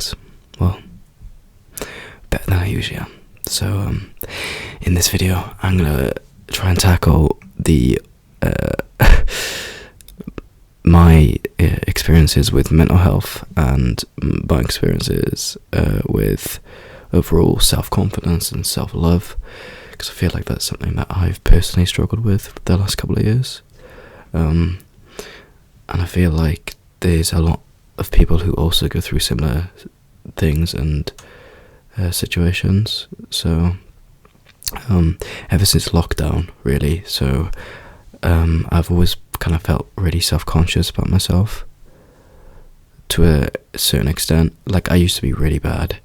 things. Well, better than I usually am. So, in this video, I'm gonna try and tackle the my experiences with mental health and my experiences with overall self-confidence and self-love, because I feel like that's something that I've personally struggled with the last couple of years, and I feel like there's a lot of people who also go through similar things and situations. So ever since lockdown, really, so I've always kind of felt really self-conscious about myself to a certain extent. Like, I used to be really bad,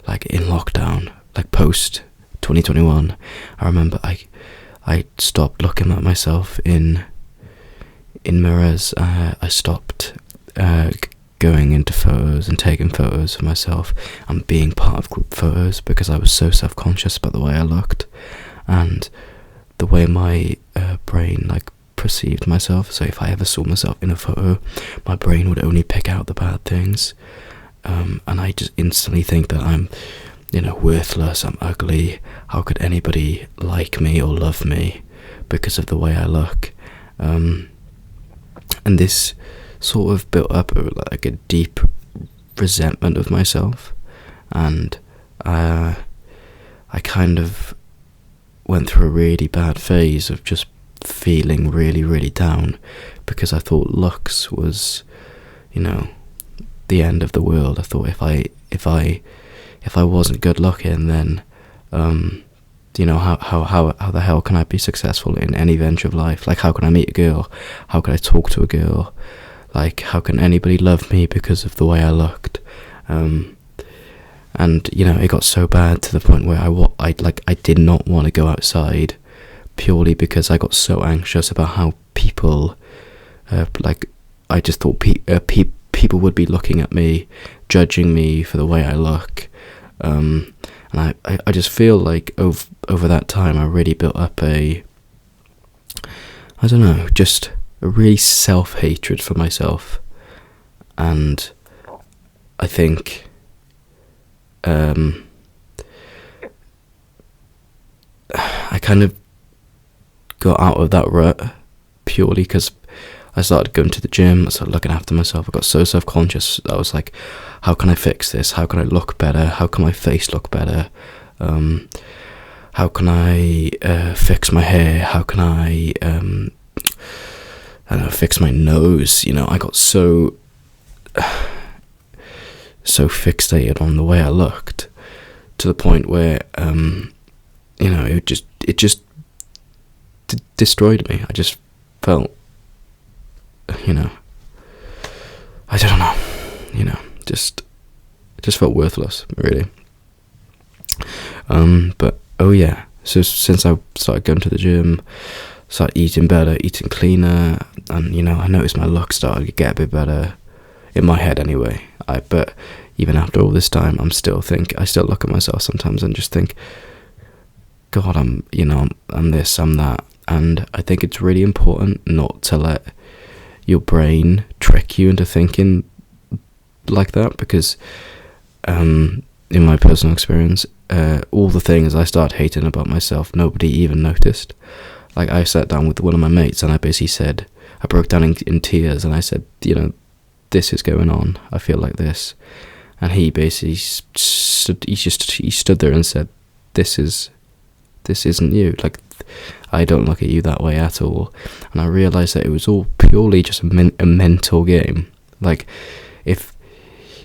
like in lockdown, like post 2021. I remember I stopped looking at myself in mirrors. I stopped going into photos and taking photos of myself and being part of group photos because I was so self-conscious about the way I looked and the way my brain like perceived myself. So if I ever saw myself in a photo, my brain would only pick out the bad things, and I just instantly think that I'm, worthless, I'm ugly, how could anybody like me or love me because of the way I look, and this sort of built up like a deep resentment of myself, and I kind of went through a really bad phase of just feeling really, really down because I thought looks was, the end of the world. I thought if I wasn't good looking, then how the hell can I be successful in any venture of life? Like, how can I meet a girl? How can I talk to a girl? Like, how can anybody love me because of the way I looked? And it got so bad to the point where I did not want to go outside, purely because I got so anxious about how people, I just thought people would be looking at me, judging me for the way I look, and I just feel like over that time I really built up just a really self-hatred for myself, and I think I kind of got out of that rut purely because I started going to the gym, I started looking after myself. I got so self-conscious that I was like, how can I fix this? How can I look better? How can my face look better? How can I fix my hair? How can I fix my nose? I got so fixated on the way I looked to the point where it just destroyed me. I just felt, I don't know, just felt worthless, really. But so since I started going to the gym, started eating better, eating cleaner, and I noticed my look started to get a bit better in my head anyway. But even after all this time, I still look at myself sometimes and just think, God, I'm this, I'm that. And I think it's really important not to let your brain trick you into thinking like that, because in my personal experience, all the things I started hating about myself, nobody even noticed. Like, I sat down with one of my mates and I basically said, I broke down in tears and I said, this is going on, I feel like this. And he basically stood there and said, this isn't you. Like, I don't look at you that way at all. And I realised that it was all purely just a mental game. Like, if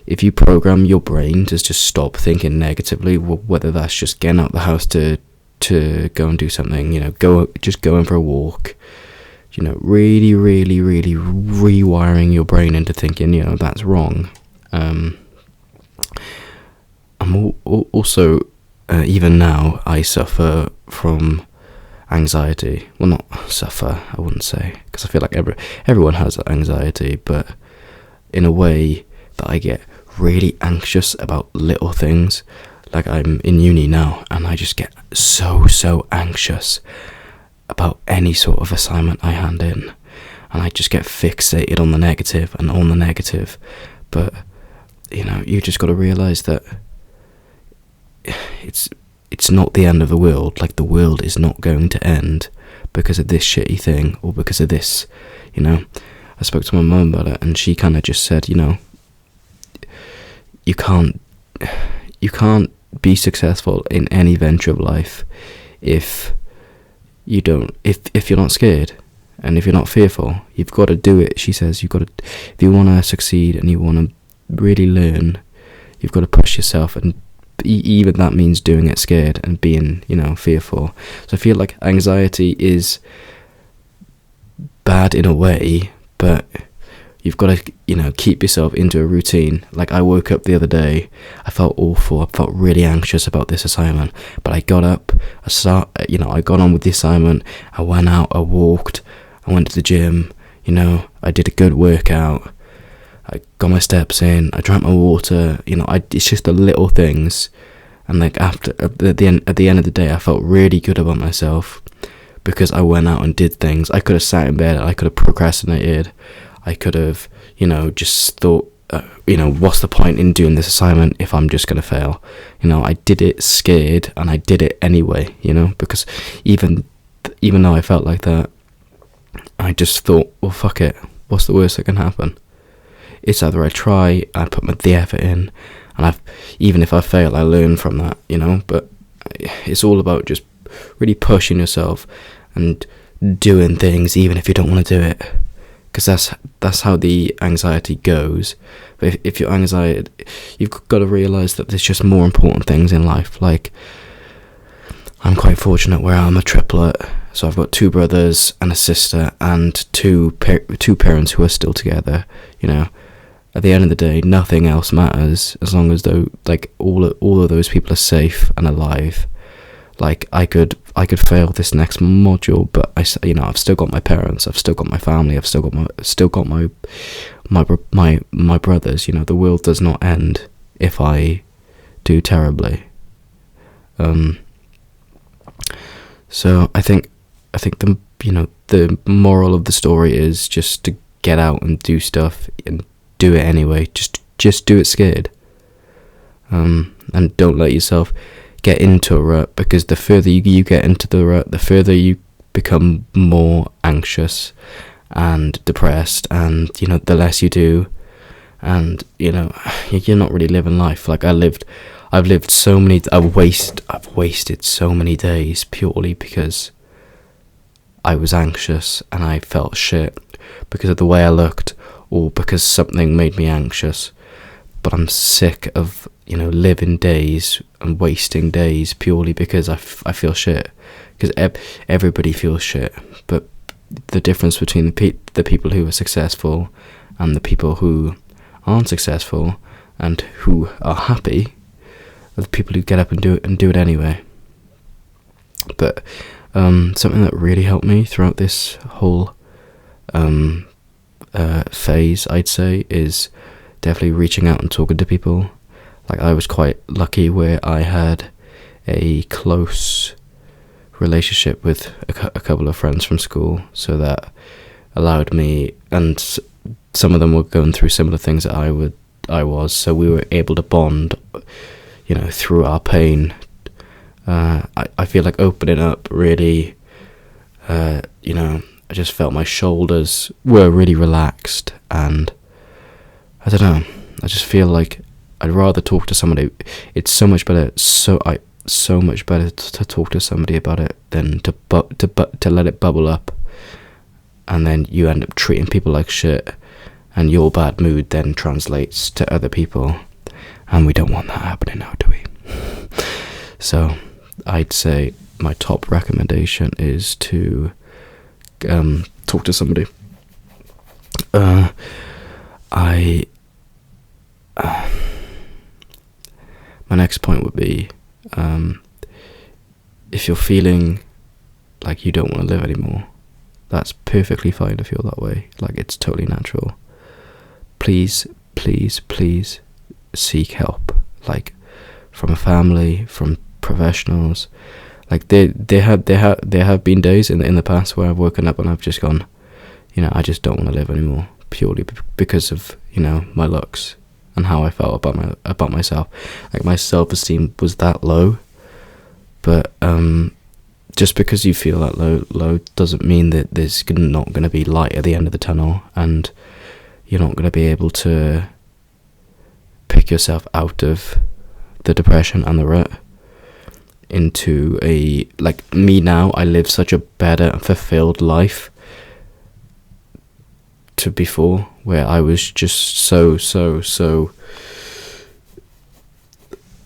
you program your brain to just stop thinking negatively, whether that's just getting out the house to go and do something, just going for a walk, really, really, really rewiring your brain into thinking, that's wrong. I'm also, even now, I suffer from anxiety. Well, not suffer, I wouldn't say, because I feel like everyone has anxiety, but in a way that I get really anxious about little things. Like, I'm in uni now, and I just get so anxious about any sort of assignment I hand in, and I just get fixated on the negative. But you just got to realise that it's not the end of the world. Like, the world is not going to end because of this shitty thing, or because of this, I spoke to my mum about it, and she kind of just said, you can't be successful in any venture of life if you're not scared, and if you're not fearful. You've got to do it. She says, if you want to succeed and you want to really learn, you've got to push yourself, and even that means doing it scared and being, fearful. So I feel like anxiety is bad in a way, but you've got to, keep yourself into a routine. Like, I woke up the other day, I felt awful, I felt really anxious about this assignment, but I got up, I got on with the assignment, I went out, I walked, I went to the gym, I did a good workout, I got my steps in, I drank my water, it's just the little things. And like, at the end of the day, I felt really good about myself because I went out and did things. I could have sat in bed, I could have procrastinated, I could have, just thought, what's the point in doing this assignment if I'm just going to fail? I did it scared, and I did it anyway, because even though I felt like that, I just thought, well, fuck it, what's the worst that can happen? It's either I try, I put the effort in, and even if I fail, I learn from that, but it's all about just really pushing yourself and doing things even if you don't want to do it, because that's how the anxiety goes. But if you're anxiety, you've got to realise that there's just more important things in life. Like, I'm quite fortunate where I'm a triplet, so I've got 2 brothers and a sister, and two parents who are still together. At the end of the day, nothing else matters as long as though, like, all of those people are safe and alive. Like, I could fail this next module, but I've still got my parents, I've still got my family, I've still got my brothers. The world does not end if I do terribly. So I think the moral of the story is just to get out and do stuff, and do it anyway. Just do it scared. And don't let yourself get into a rut, because the further you get into the rut, the further you become more anxious and depressed, and the less you do, and you're not really living life. Like, I've wasted so many days purely because I was anxious and I felt shit because of the way I looked, or because something made me anxious. But I'm sick of living days and wasting days purely because I feel shit, because everybody feels shit. But the difference between the people who are successful and the people who aren't successful and who are happy are the people who get up and do it anyway. But something that really helped me throughout this whole phase, I'd say, is definitely reaching out and talking to people. Like, I was quite lucky where I had a close relationship with a couple of friends from school, so that allowed me, and some of them were going through similar things that I was, so we were able to bond, through our pain. I feel like opening up really, I just felt my shoulders were really relaxed, and I don't know, I just feel like I'd rather talk to somebody. It's so much better, so much better to talk to somebody about it than to let it bubble up, and then you end up treating people like shit, and your bad mood then translates to other people, and we don't want that happening now, do we? So I'd say my top recommendation is to talk to somebody. My next point would be, if you're feeling like you don't want to live anymore, that's perfectly fine to feel that way. Like, it's totally natural. Please, please, please seek help, like, from a family, from professionals. Like, there have been days in the past where I've woken up and I've just gone, I just don't want to live anymore, purely because of my looks. and how I felt about myself. Like, my self-esteem was that low, but just because you feel that low doesn't mean that there's not going to be light at the end of the tunnel, and you're not going to be able to pick yourself out of the depression and the rut into a, like me now, I live such a better and fulfilled life to before, where I was just so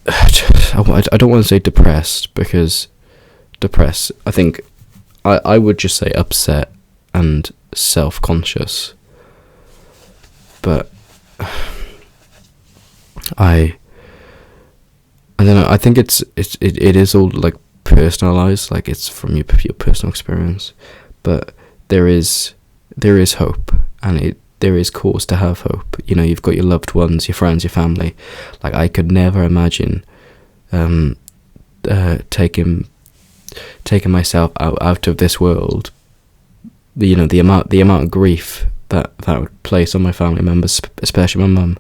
I don't want to say depressed, because depressed, I think I would just say upset and self-conscious, but I don't know, I think it is all like personalized, like it's from your personal experience, but there is hope, and there is cause to have hope. You know, you've got your loved ones, your friends, your family. Like, I could never imagine taking myself out of this world. You know, the amount of grief that would place on my family members, especially my mum.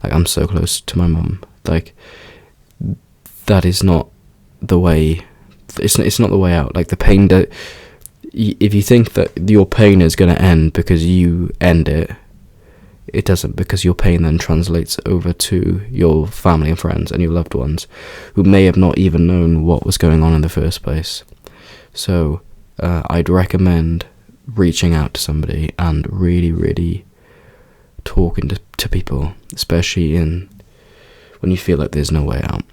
Like, I'm so close to my mum. Like, that is not the way. It's not the way out. Like, the pain that, if you think that your pain is going to end because you end it, it doesn't, because your pain then translates over to your family and friends and your loved ones, who may have not even known what was going on in the first place. So I'd recommend reaching out to somebody and really talking to people, especially when you feel like there's no way out.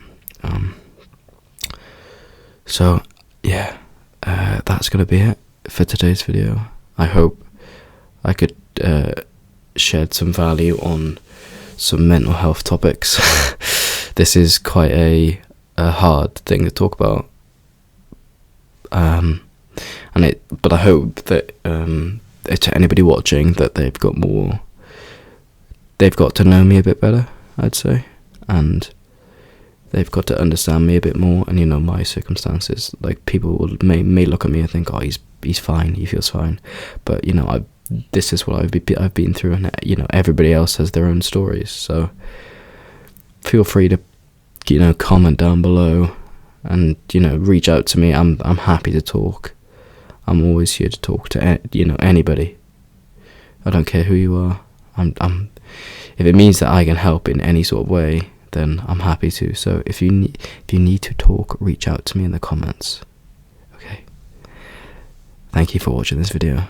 So yeah, that's going to be it for today's video. I hope I could shed some value on some mental health topics. This is quite a hard thing to talk about, but I hope that to anybody watching, that they've got to know me a bit better, I'd say, and they've got to understand me a bit more, and, you know, my circumstances. Like, people may look at me and think, oh, he's fine, he feels fine, but, you know, this is what I've been through, and, you know, everybody else has their own stories. So feel free to, you know, comment down below, and, you know, reach out to me. I'm happy to talk. I'm always here to talk to you know, anybody. I don't care who you are. If it means that I can help in any sort of way, then I'm happy to. So if you need to talk, reach out to me in the comments. Okay. Thank you for watching this video.